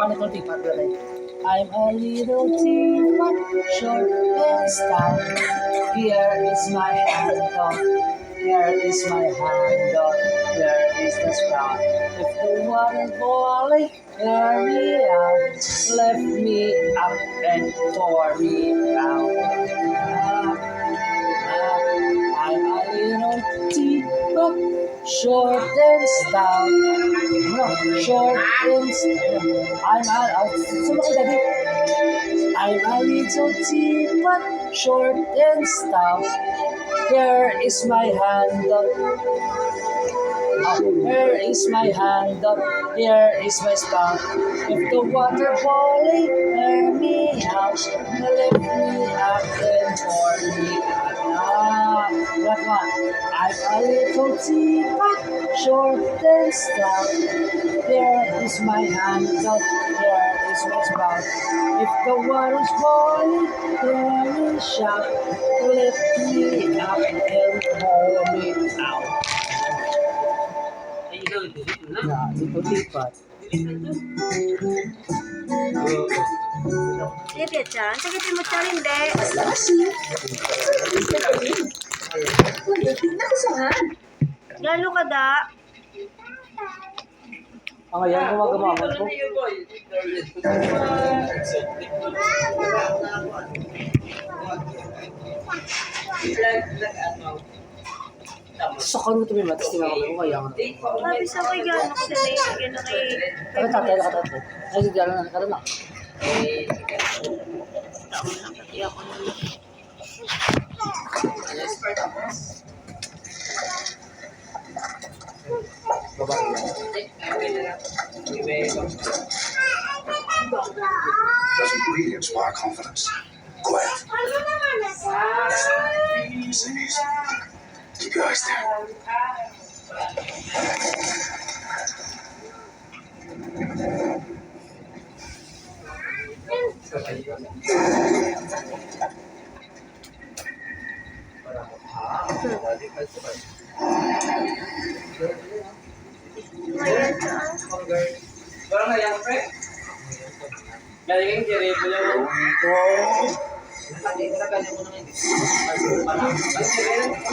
little teapot, really. I'm a little teapot, short and stout. Here is my handle. Here is my handle. Here is the spout. If the water boiling, air me out. Lift me up and pour me out. I'm a little teapot, short and stout. No, short and stout. I'm a little teapot, short and stout. Here is my handle. Here is my handle. Here is my spout. If the water boiling, air me out. Lift me up and pour me out. What one? I'm a little teapot, short and stout. Here is my handle. Here is my spout. If the water's boiling, hear me shout. Lift me up and pour me out. Yeah, little teapot. Iya, Chan. Sakitin mo, Chan, hindi. Lalo ka da. Ang ayan, gumagawa mo po. Sa karoon ito may matis, tingnan ko kaya nga. Sabi sa kay gano'n kasi naiigyan na kay... Nakatatay. Ay, hindi gano'n na, karoon na. Taon lang pati ako nila. Those ingredients inspire confidence. Quiet. Easy, easy. You guys there. Ngayon, Chan. Parang nayang pre. Galing kiri mo yung nakadito na ganyan mo naman.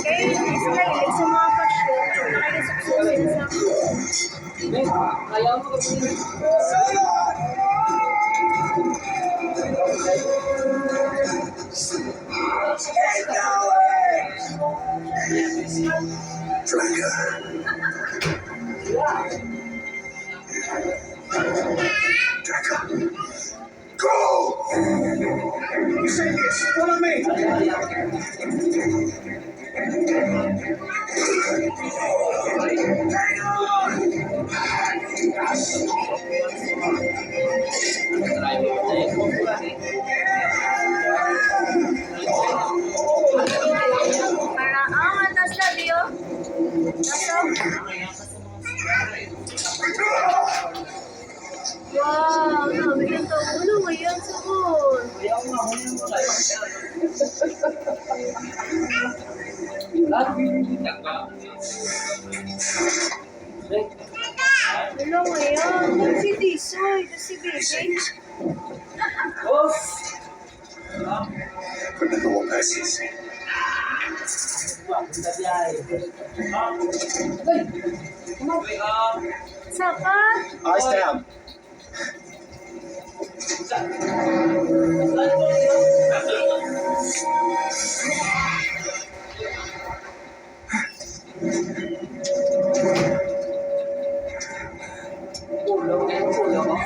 Okay, sila ilig sa mga fashion. Nakikisuksusin sa... Ayaw mo kasi. Draco. Go! You say yes. Follow me. Hang on! Para, matas na, Dio. Nasa? Wow, nabi ng taulo. Ngayon, sabon. Hello, ngayon. Ito si Tisoy. Ito si Baby. Remember what Percy said. Sapat. Eyes down.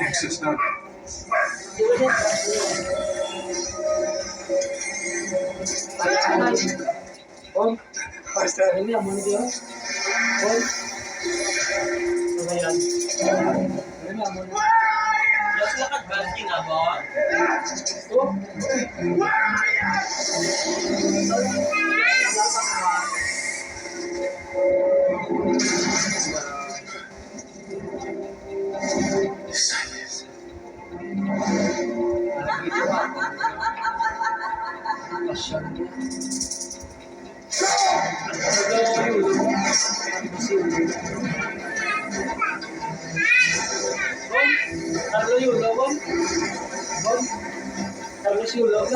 Exit's not. Eyes down. Ini yang mana dia? Ini yang mana? Just lakad banking abon. Silence. Carlo Yulo, Bon? Bon? Carlos Yulo,